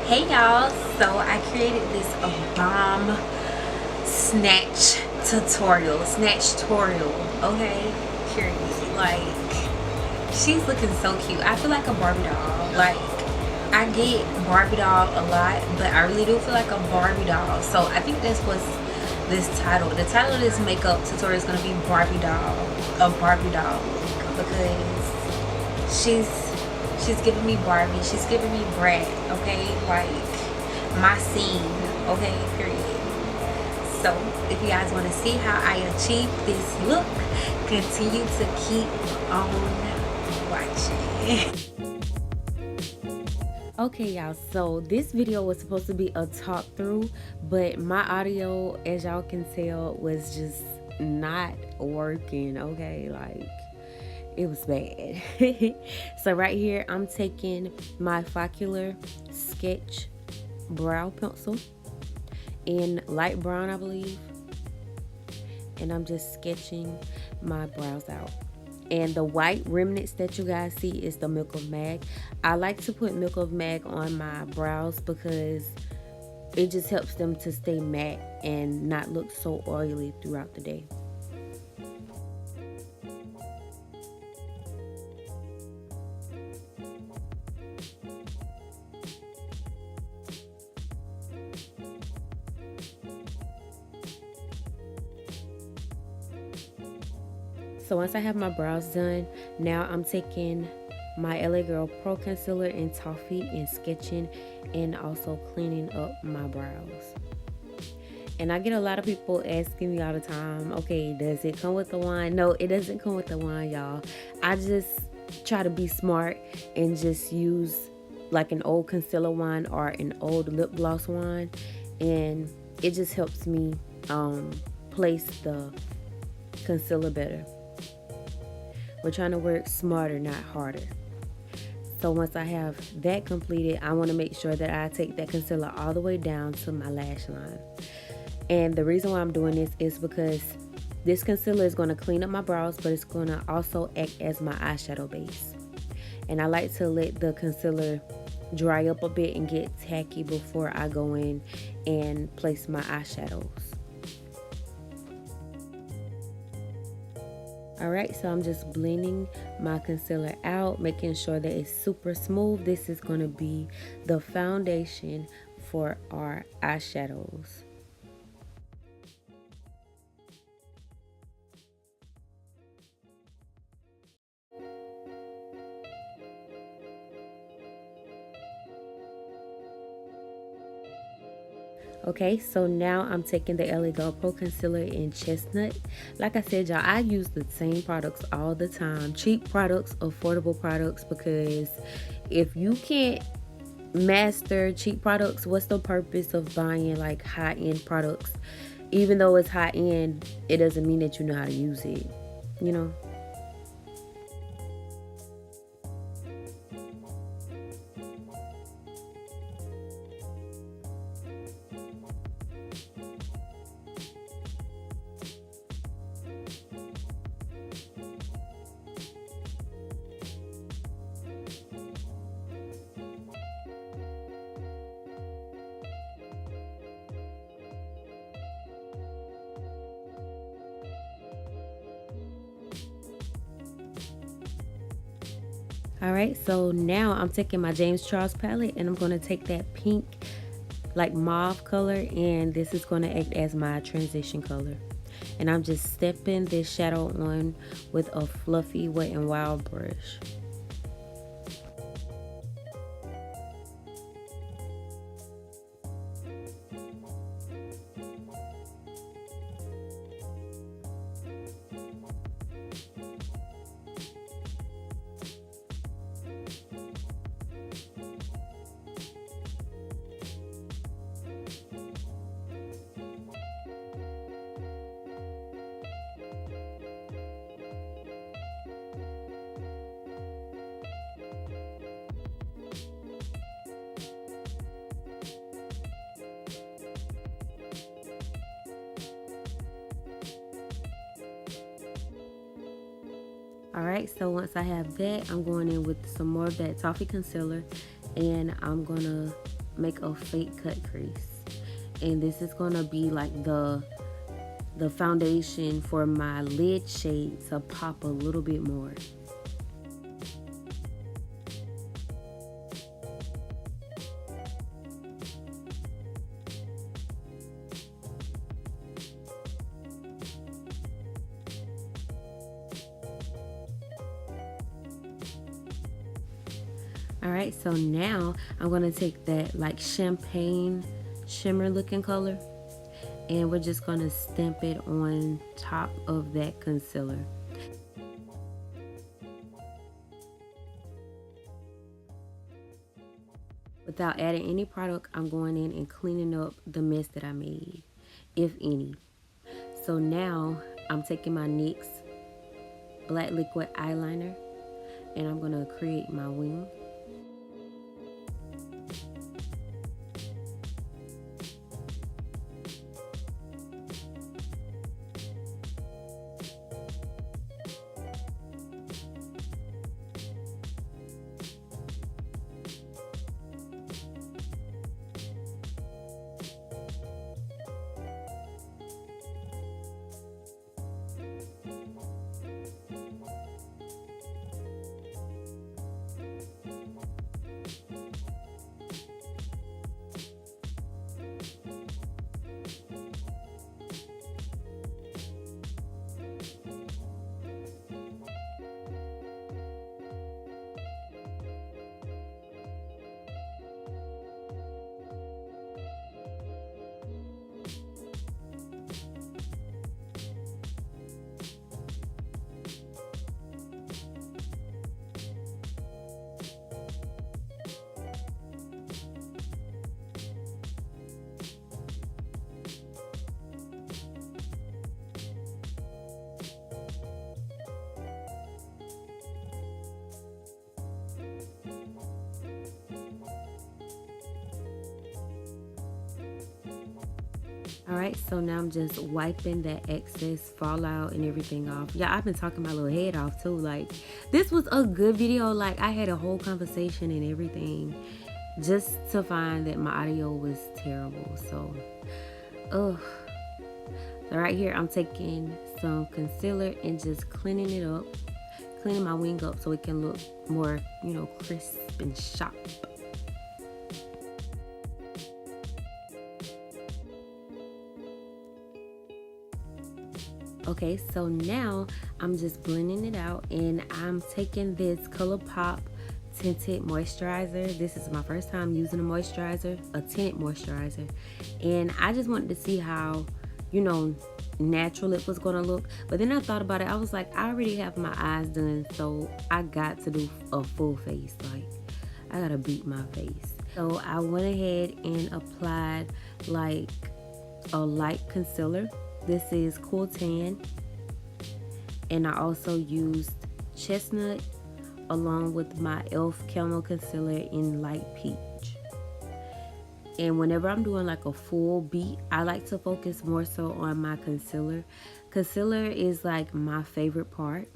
Hey y'all, so I created this bomb snatch tutorial, okay, period. Like, she's looking so cute. I feel like a Barbie doll. Like, I get Barbie doll a lot, but I really do feel like a Barbie doll. So I think that's what's this title. The title of this makeup tutorial is gonna be Barbie doll, a Barbie doll, because she's giving me Barbie, she's giving me Brat, okay, like my scene, okay, period. So if you guys want to see how I achieve this look, continue to keep on watching. Okay y'all, so this video was supposed to be a talk through, but my audio, as y'all can tell, was just not working, okay, like it was bad. So right here I'm taking my Focullare sketch brow pencil in light brown, I believe, and I'm just sketching my brows out. And the white remnants that you guys see is the Milk of Mag. I like to put Milk of Mag on my brows because it just helps them to stay matte and not look so oily throughout the day. So once I have my brows done, now I'm taking my LA Girl Pro Concealer in Toffee and sketching and also cleaning up my brows. And I get a lot of people asking me all the time, okay, does it come with the wand? No, it doesn't come with the wand, y'all. I just try to be smart and just use like an old concealer wand or an old lip gloss wand, and it just helps me place the concealer better. We're trying to work smarter, not harder. So once I have that completed, I want to make sure that I take that concealer all the way down to my lash line. And the reason why I'm doing this is because this concealer is going to clean up my brows, but it's going to also act as my eyeshadow base. And I like to let the concealer dry up a bit and get tacky before I go in and place my eyeshadows. Alright, so I'm just blending my concealer out, making sure that it's super smooth. This is going to be the foundation for our eyeshadows. Okay, so now I'm taking the LA Girl Pro Concealer in Chestnut. Like I said, y'all, I use the same products all the time. Cheap products, affordable products, because if you can't master cheap products, what's the purpose of buying like high-end products? Even though it's high-end, it doesn't mean that you know how to use it, you know? Alright, so now I'm taking my James Charles palette and I'm going to take that pink, like mauve color, and this is going to act as my transition color. And I'm just stepping this shadow on with a fluffy Wet n Wild brush. Alright, so once I have that, I'm going in with some more of that Toffee concealer, and I'm gonna make a fake cut crease. And this is gonna be like the foundation for my lid shade to pop a little bit more. Alright, so now I'm going to take that like champagne shimmer looking color, and we're just going to stamp it on top of that concealer. Without adding any product, I'm going in and cleaning up the mess that I made, if any. So now I'm taking my NYX black liquid eyeliner and I'm going to create my wing. Alright, so now I'm just wiping that excess fallout and everything off. Yeah, I've been talking my little head off too. Like, this was a good video. Like, I had a whole conversation and everything just to find that my audio was terrible. So, ugh. So right here, I'm taking some concealer and just cleaning it up. Cleaning my wing up so it can look more, you know, crisp and sharp. Okay, so now I'm just blending it out and I'm taking this ColourPop Tinted Moisturizer. This is my first time using a moisturizer, a tinted moisturizer. And I just wanted to see how, you know, natural it was gonna look. But then I thought about it. I was like, I already have my eyes done, so I got to do a full face. Like, I gotta beat my face. So I went ahead and applied like a light concealer. This is Cool Tan, and I also used Chestnut along with my e.l.f. Camo Concealer in Light Peach. And whenever I'm doing like a full beat, I like to focus more so on my concealer. Concealer is like my favorite part.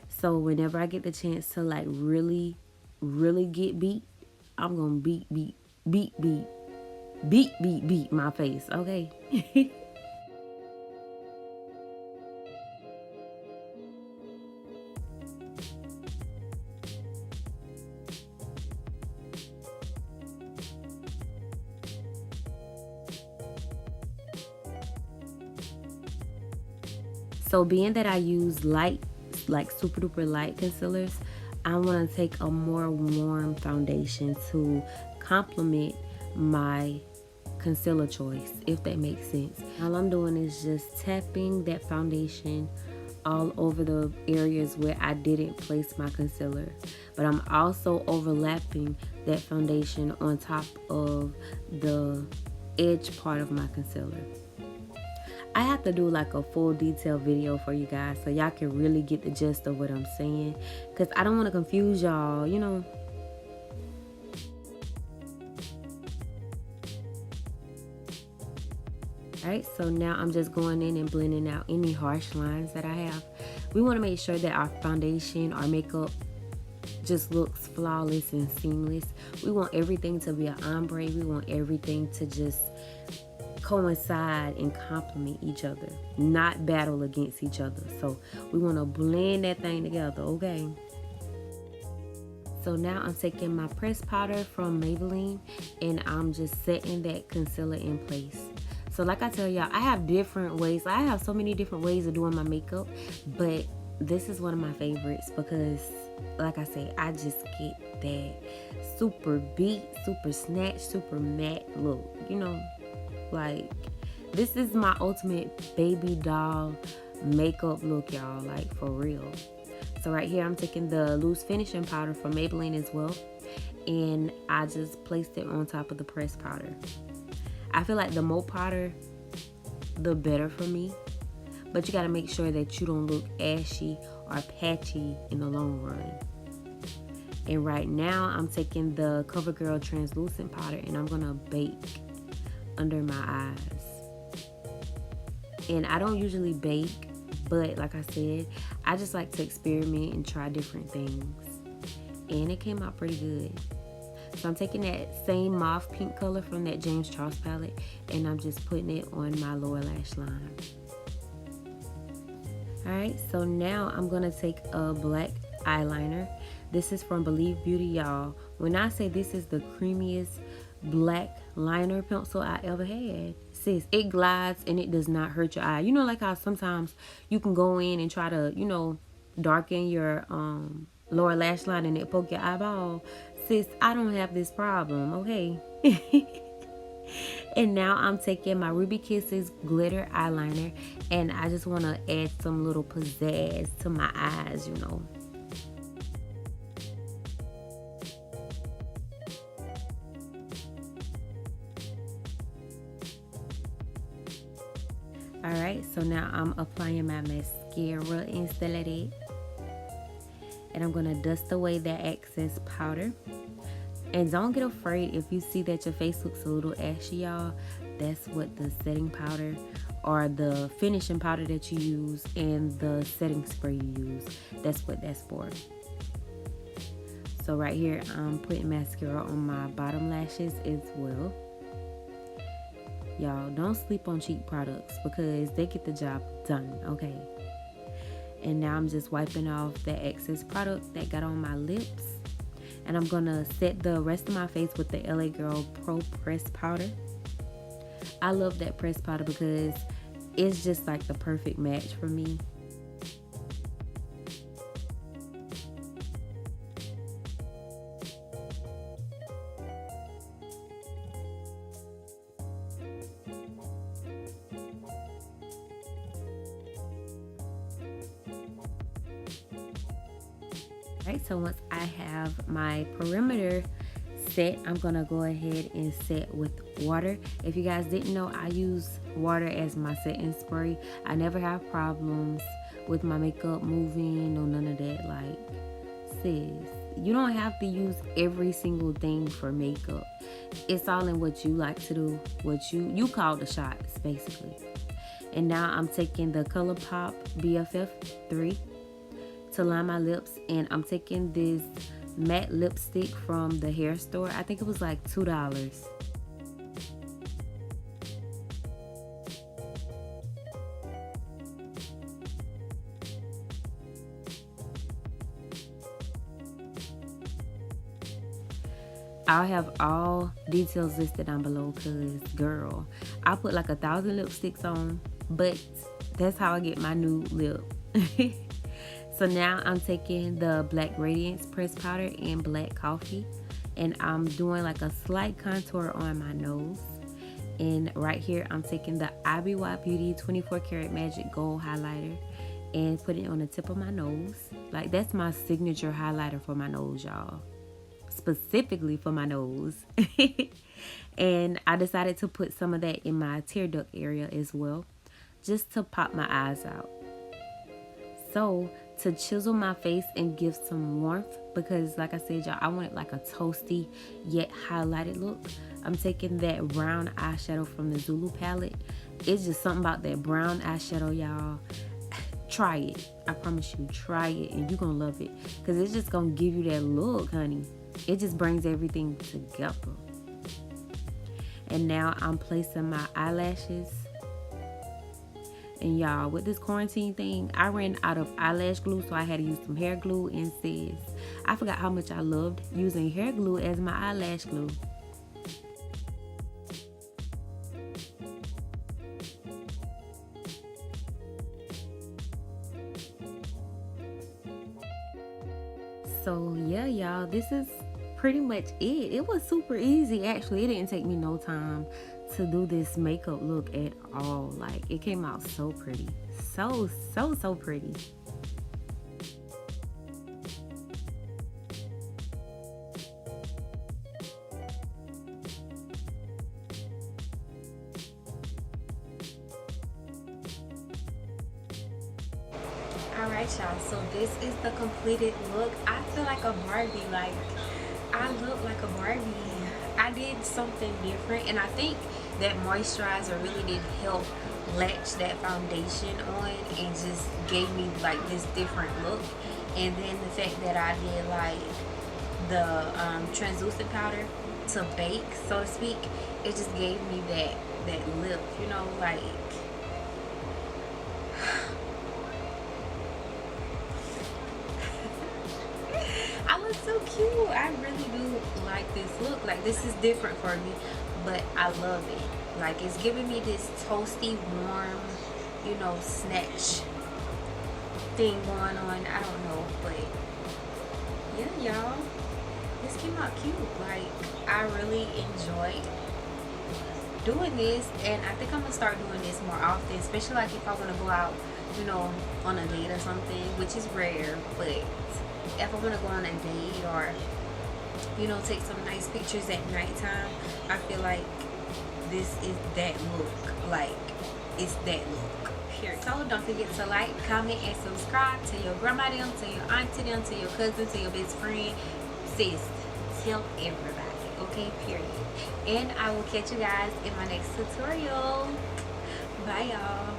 So whenever I get the chance to like really get beat, I'm gonna beat my face, okay? So being that I use light, like super duper light concealers, I want to take a more warm foundation to complement my concealer choice, if that makes sense. All I'm doing is just tapping that foundation all over the areas where I didn't place my concealer. But I'm also overlapping that foundation on top of the edge part of my concealer. I have to do like a full detailed video for you guys so y'all can really get the gist of what I'm saying, because I don't want to confuse y'all, you know. Alright, so now I'm just going in and blending out any harsh lines that I have. We want to make sure that our foundation, our makeup just looks flawless and seamless We want everything to be an ombre. We want everything to just coincide and complement each other, not battle against each other. So we want to blend that thing together, okay? So now I'm taking my pressed powder from Maybelline and I'm just setting that concealer in place. So like I tell y'all, I have different ways. I have so many different ways of doing my makeup, but this is one of my favorites because, like I say, I just get that super beat, super snatch, super matte look. You know, like this is my ultimate baby doll makeup look, y'all. Like for real. So right here, I'm taking the loose finishing powder from Maybelline as well, and I just placed it on top of the pressed powder. I feel like the more powder, the better for me. But you gotta make sure that you don't look ashy or patchy in the long run. And right now, I'm taking the CoverGirl translucent powder and I'm gonna bake under my eyes. And I don't usually bake, but like I said, I just like to experiment and try different things. And it came out pretty good. So I'm taking that same mauve pink color from that James Charles palette and I'm just putting it on my lower lash line. Alright, so now I'm going to take a black eyeliner. This is from IBY Beauty, y'all. When I say this is the creamiest black liner pencil I ever had, sis, it glides and it does not hurt your eye. You know, like how sometimes you can go in and try to, you know, darken your lower lash line and it poke your eyeball. Sis, I don't have this problem, okay? And now I'm taking my Ruby Kisses glitter eyeliner and I just want to add some little pizzazz to my eyes, you know. Alright, so now I'm applying my mascara instead of that. And I'm going to dust away that excess powder. And don't get afraid if you see that your face looks a little ashy, y'all. That's what the setting powder or the finishing powder that you use and the setting spray you use, that's what that's for. So right here, I'm putting mascara on my bottom lashes as well. Y'all, don't sleep on cheap products because they get the job done, okay? And now I'm just wiping off the excess product that got on my lips. And I'm going to set the rest of my face with the LA Girl Pro Pressed Powder. I love that pressed powder because it's just like the perfect match for me. Alright, so once I have my perimeter set, I'm gonna go ahead and set with water. If you guys didn't know, I use water as my setting spray. I never have problems with my makeup moving or none of that. Like, sis, you don't have to use every single thing for makeup. It's all in what you like to do, what you call the shots, basically. And now I'm taking the ColourPop BFF 3 to line my lips, and I'm taking this matte lipstick from the hair store. I think it was like $2. I'll have all details listed down below because, girl, I put like 1,000 lipsticks on, but that's how I get my nude lip. So now I'm taking the black Radiance pressed powder and black coffee, and I'm doing like a slight contour on my nose. And right here I'm taking the IBY Beauty 24 Karat Magic Gold highlighter and putting it on the tip of my nose. Like, that's my signature highlighter for my nose, y'all. Specifically for my nose. And I decided to put some of that in my tear duct area as well, just to pop my eyes out. So to chisel my face and give some warmth, because like I said, y'all, I want it like a toasty yet highlighted look, I'm taking that brown eyeshadow from the Zulu palette. It's just something about that brown eyeshadow, y'all. Try it. I promise you, try it and you're gonna love it, because it's just gonna give you that look, honey. It just brings everything together. And now I'm placing my eyelashes. And y'all, with this quarantine thing, I ran out of eyelash glue, so I had to use some hair glue instead. I forgot how much I loved using hair glue as my eyelash glue. So yeah, y'all, this is pretty much it. It was super easy, actually. It didn't take me no time to do this makeup look at all. Like, it came out so pretty. So pretty. Alright, y'all, so this is the completed look. I feel like a Barbie. Like, I look like a Barbie. I did something different, and I think that moisturizer really did help latch that foundation on and just gave me like this different look. And then the fact that I did like the translucent powder to bake, so to speak, it just gave me that lip, you know, like I look so cute. I really do like this look. Like, this is different for me, but I love it. Like, it's giving me this toasty, warm, you know, snatch thing going on. I don't know, but yeah, y'all, this came out cute. Like, I really enjoyed doing this, and I think I'm gonna start doing this more often, especially like if I want to go out, you know, on a date or something, which is rare, but if I want to go on a date or, you know, take some nice pictures at nighttime, I feel like this is that look. Like, it's that look, period. So don't forget to like, comment, and subscribe. To your grandma them, to your auntie them, to your cousin, to your best friend. Sis, tell everybody, okay, period. And I will catch you guys in my next tutorial. Bye, y'all.